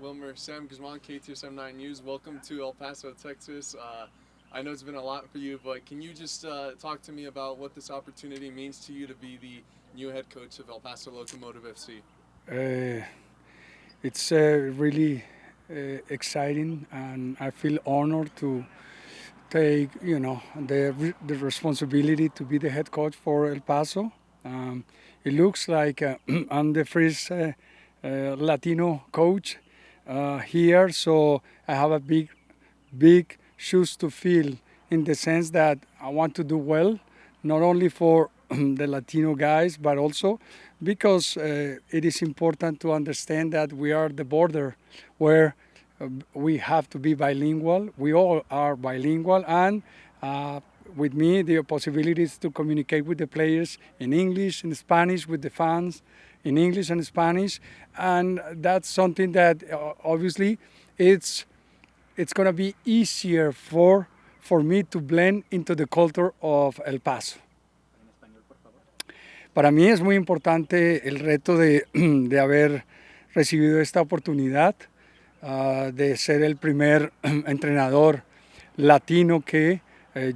Wilmer, Sam Guzman, KTSM 9 News. Welcome to El Paso, Texas. I know it's been a lot for you, but can you just talk to me about what this opportunity means to you to be the new head coach of El Paso Locomotive FC? Uh, it's really exciting, and I feel honored to take, the responsibility to be the head coach for El Paso. It looks like I'm the first Latino coach here, so I have a big shoes to fill in the sense that I want to do well, not only for the Latino guys, but also because it is important to understand that we are the border where we have to be bilingual. We all are bilingual, and uh, with me, the possibilities to communicate with the players in English, in Spanish, with the fans in English and Spanish, and that's something that obviously it's it's going to be easier for me to blend into the culture of El Paso. Para mí es muy importante el reto de haber recibido esta oportunidad, de ser el primer entrenador latino que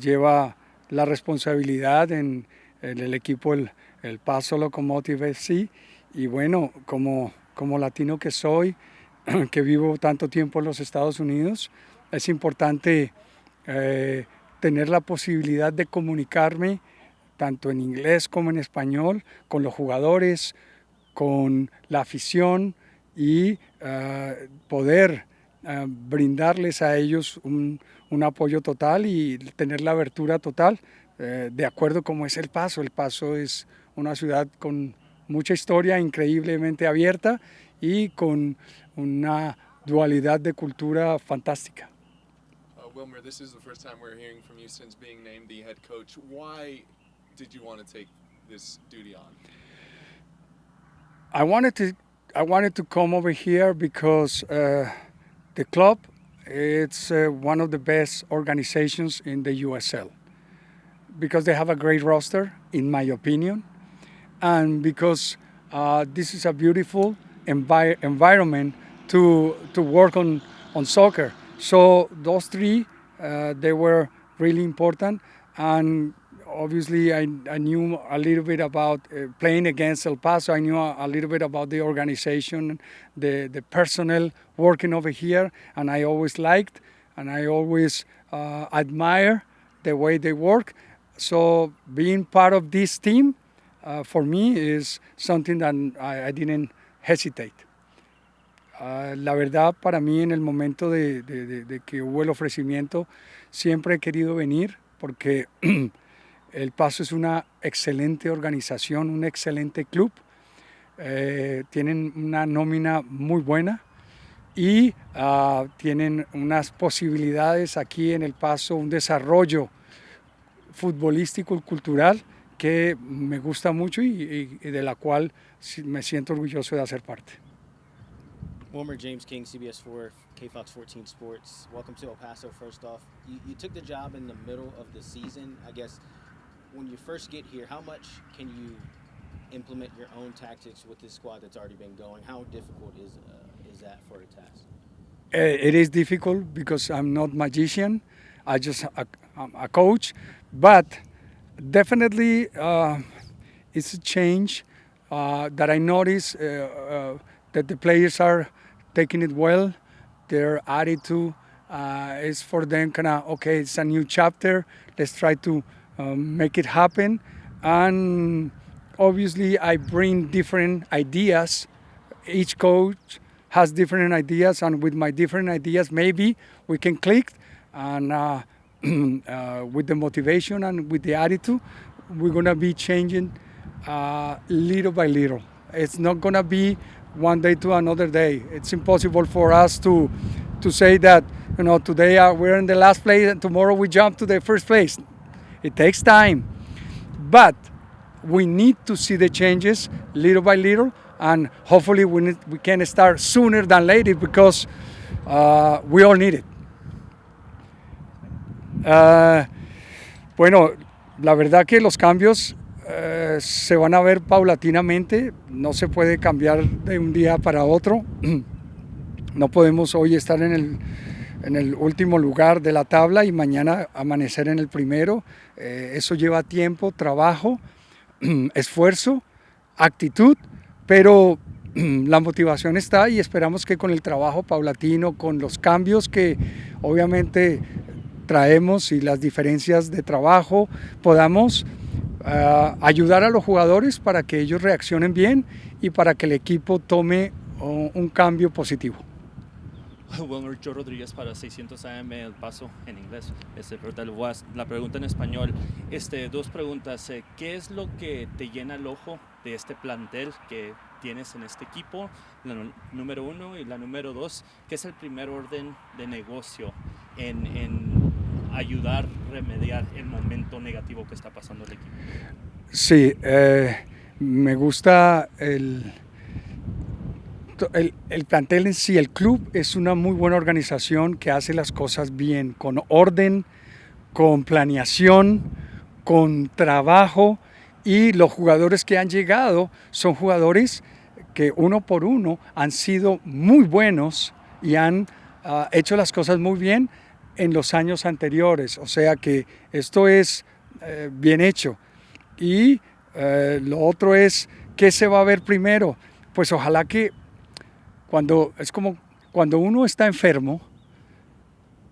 lleva la responsabilidad en el equipo el Paso Locomotive FC. Y bueno, como latino que soy, que vivo tanto tiempo en los Estados Unidos, es importante eh, tener la posibilidad de comunicarme tanto en inglés como en español con los jugadores, con la afición y poder brindarles a ellos un apoyo total y tener la abertura total de acuerdo como es El Paso. El Paso es una ciudad con mucha historia, increíblemente abierta y con una dualidad de cultura fantástica. Wilmer, this is the first time we're hearing from you since being named the head coach. Why did you want to take this duty on? I wanted to I wanted to come over here because the club it's one of the best organizations in the USL because they have a great roster, in my opinion, and because this is a beautiful environment to work on soccer. So those three they were really important, and obviously I knew a little bit about playing against El Paso. I knew a little bit about the organization, the personnel working over here, and I always liked and I always admire the way they work. So being part of this team for me is something that I didn't hesitate. La verdad, para mí en el momento de que hubo el ofrecimiento, siempre he querido venir porque El Paso es una excelente organización, un excelente club. Tienen una nómina muy buena y tienen unas posibilidades aquí en El Paso, un desarrollo futbolístico y cultural que me gusta mucho y de la cual me siento orgulloso de hacer parte. Wilmer James King, CBS4, KFOX 14 Sports. Welcome to El Paso. First off, you took the job in the middle of the season. I guess when you first get here, how much can you implement your own tactics with this squad that's already been going? How difficult is that for a task? It is difficult because I'm not magician. I'm a coach, but definitely it's a change that I notice that the players are taking it well. Their attitude is for them kind of okay. It's a new chapter. Let's try to make it happen. And obviously, I bring different ideas. Each coach has different ideas, and with my different ideas, maybe we can click. And with the motivation and with the attitude, we're gonna be changing little by little. It's not gonna be one day to another day. It's impossible for us to say that today we're in the last place and tomorrow we jump to the first place. It takes time, but we need to see the changes little by little, and hopefully we can start sooner than later because we all need it. Bueno, la verdad que los cambios se van a ver paulatinamente, no se puede cambiar de un día para otro. No podemos hoy estar en el último lugar de la tabla y mañana amanecer en el primero. Eso lleva tiempo, trabajo, esfuerzo, actitud, pero la motivación está y esperamos que con el trabajo paulatino, con los cambios que obviamente traemos y las diferencias de trabajo, podamos ayudar a los jugadores para que ellos reaccionen bien y para que el equipo tome un cambio positivo. Wilmer, Joe Rodríguez para 600 AM El Paso en inglés. Pero te lo voy a la pregunta en español. Dos preguntas. ¿Qué es lo que te llena el ojo de este plantel que tienes en este equipo? La número uno. Y la número dos, ¿qué es el primer orden de negocio en ayudar, remediar el momento negativo que está pasando el equipo? Sí, me gusta el plantel en sí. El club es una muy buena organización que hace las cosas bien, con orden, con planeación, con trabajo, y los jugadores que han llegado son jugadores que uno por uno han sido muy buenos y han hecho las cosas muy bien en los años anteriores, o sea que esto es bien hecho. Y lo otro es, ¿qué se va a ver primero? Pues ojalá que es como cuando uno está enfermo,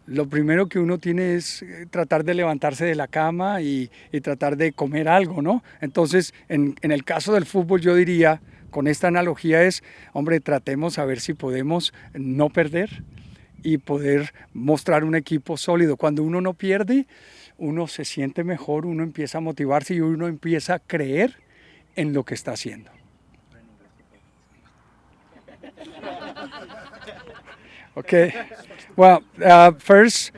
lo primero que uno tiene es tratar de levantarse de la cama y tratar de comer algo, ¿no? Entonces, en el caso del fútbol, yo diría, con esta analogía es, hombre, tratemos a ver si podemos no perder y poder mostrar un equipo sólido. Cuando uno no pierde, uno se siente mejor, uno empieza a motivarse y uno empieza a creer en lo que está haciendo. Okay, well, first,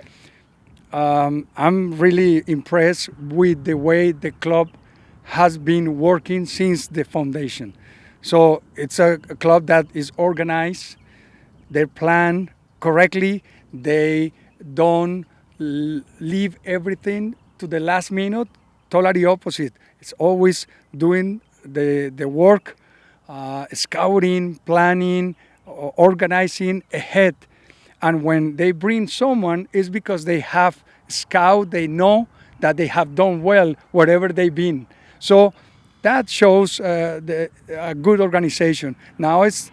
I'm really impressed with the way the club has been working since the foundation. So it's a club that is organized, they plan correctly, they don't leave everything to the last minute, totally opposite. It's always doing the work, scouting, planning, organizing ahead. And when they bring someone, it's because they have scout, they know that they have done well wherever they've been. So that shows a good organization. Now it's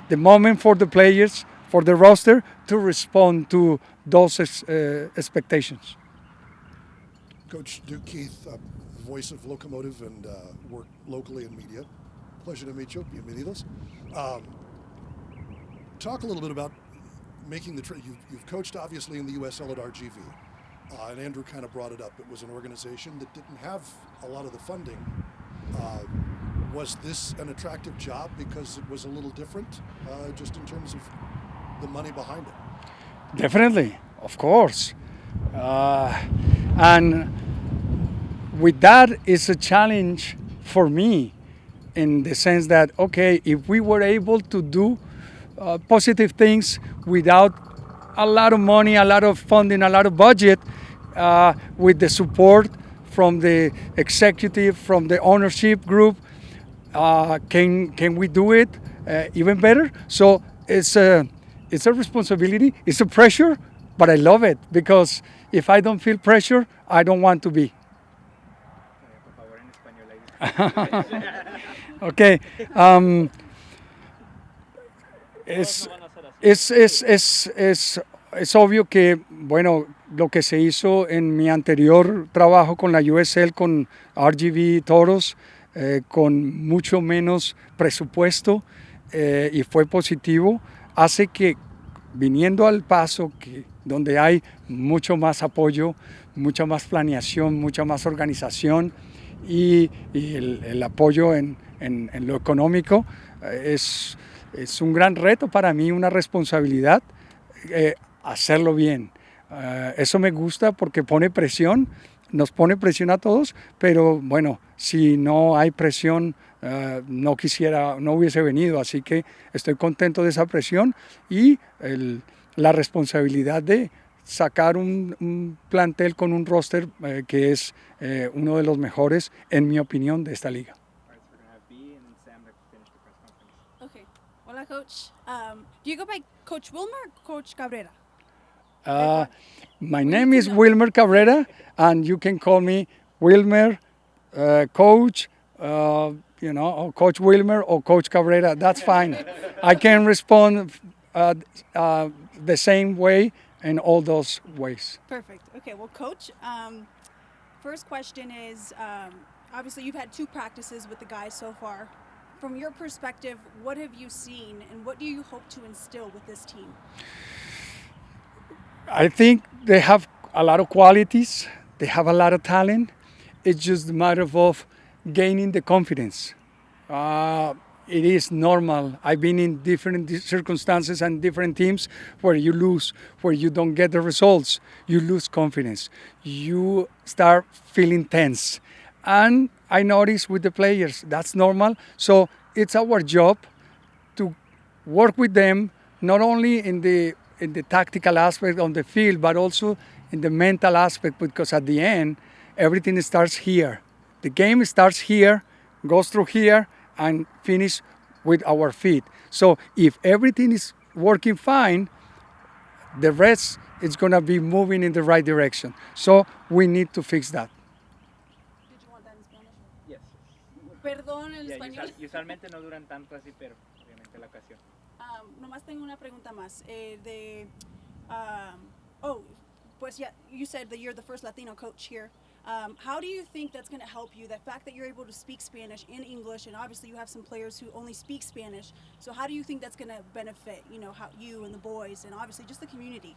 the moment for the players, for the roster, to respond to those expectations. Coach Duke Keith, voice of Locomotive and work locally in media. Pleasure to meet you. Bienvenidos. Talk a little bit about making the trip. You've coached obviously in the USL at RGV, and Andrew kind of brought it up. It was an organization that didn't have a lot of the funding. Was this an attractive job because it was a little different, just in terms of the money behind it? Definitely, of course. And with that, it's a challenge for me in the sense that, okay, if we were able to do positive things without a lot of money, a lot of funding, a lot of budget, with the support from the executive, from the ownership group, can we do it even better? So it's a responsibility, it's a pressure, but I love it because if I don't feel pressure, I don't want to be. Okay. Es obvio que, bueno, lo que se hizo en mi anterior trabajo con la USL, con RGV Toros, con mucho menos presupuesto y fue positivo, hace que viniendo al Paso, donde hay mucho más apoyo, mucha más planeación, mucha más organización y el apoyo en lo económico, es un gran reto para mí, una responsabilidad, hacerlo bien. Eso me gusta porque pone presión, nos pone presión a todos, pero bueno, si no hay presión, no hubiese venido, así que estoy contento de esa presión y la responsabilidad de sacar un plantel con un roster que es uno de los mejores, en mi opinión, de esta liga. Okay. Hola Hola, Coach. Do you go by Coach Wilmer or Coach Cabrera? My name is Wilmer Cabrera, and you can call me Wilmer, Coach, or Coach Wilmer or Coach Cabrera. That's fine. I can respond the same way in all those ways. Perfect. Okay, well, Coach, first question is, obviously you've had 2 practices with the guys so far. From your perspective, what have you seen and what do you hope to instill with this team? I think they have a lot of qualities. They have a lot of talent. It's just a matter of gaining the confidence. It is normal. I've been in different circumstances and different teams where you lose, where you don't get the results. You lose confidence. You start feeling tense. And I notice with the players, that's normal. So it's our job to work with them, not only in the tactical aspect on the field, but also in the mental aspect, because at the end, everything starts here. The game starts here, goes through here, and finish with our feet. So if everything is working fine, the rest is going to be moving in the right direction. So we need to fix that. Did you want that in Spanish? Yes. Perdón el español. Usualmente no duran tanto así, pero obviamente la ocasión. Nomás tengo una pregunta más. Pues yeah, you said that you're the first Latino coach here. How do you think that's going to help you? The fact that you're able to speak Spanish and English, and obviously you have some players who only speak Spanish. So how do you think that's going to benefit, how you and the boys, and obviously just the community?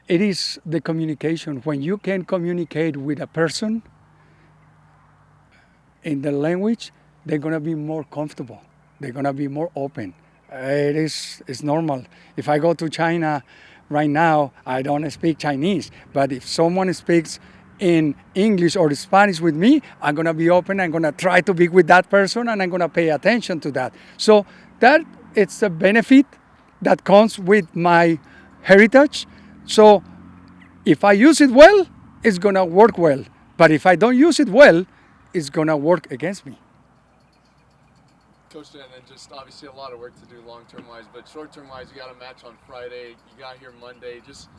It is the communication. When you can communicate with a person in the language, they're going to be more comfortable. They're going to be more open. It's normal. If I go to China right now, I don't speak Chinese. But if someone speaks in English or Spanish with me, I'm going to be open. I'm going to try to be with that person, and I'm going to pay attention to that. So that it's a benefit that comes with my heritage. So if I use it well, it's going to work well. But if I don't use it well, it's going to work against me. Coach, and then just obviously a lot of work to do long-term wise, but short-term wise, you got a match on Friday, you got here Monday. Just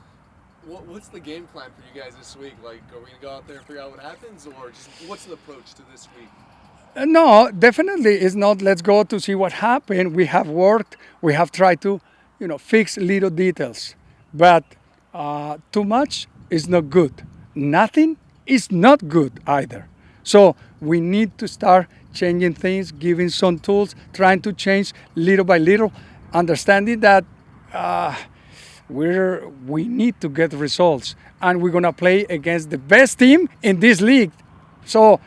what's the game plan for you guys this week? Like, are we going to go out there and figure out what happens, or just what's the approach to this week? No, definitely it's not let's go to see what happened. We have worked, we have tried to, fix little details. But too much is not good. Nothing is not good either. So we need to start changing things, giving some tools, trying to change little by little, understanding that we need to get results, and we're going to play against the best team in this league. So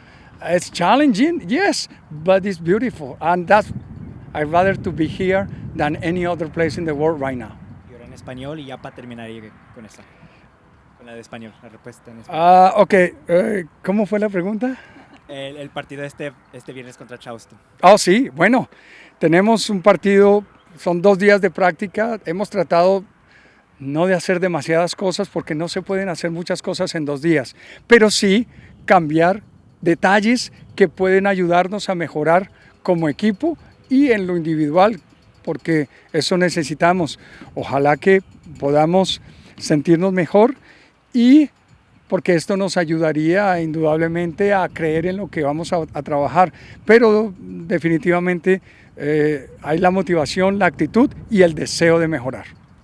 it's challenging, yes, but it's beautiful, and I'd rather to be here than any other place in the world right now. Y ahora en español, y ya para terminar con esta, con la de español, la respuesta en español. Ok, ¿cómo fue la pregunta? El partido este viernes contra Charleston. Sí, bueno, tenemos un partido, son 2 días de práctica, hemos tratado no de hacer demasiadas cosas porque no se pueden hacer muchas cosas en 2 días, pero sí cambiar detalles que pueden ayudarnos a mejorar como equipo y en lo individual, porque eso necesitamos. Ojalá que podamos sentirnos mejor y porque esto nos ayudaría indudablemente a creer en lo que vamos a trabajar. Pero definitivamente hay la motivación, la actitud y el deseo de mejorar.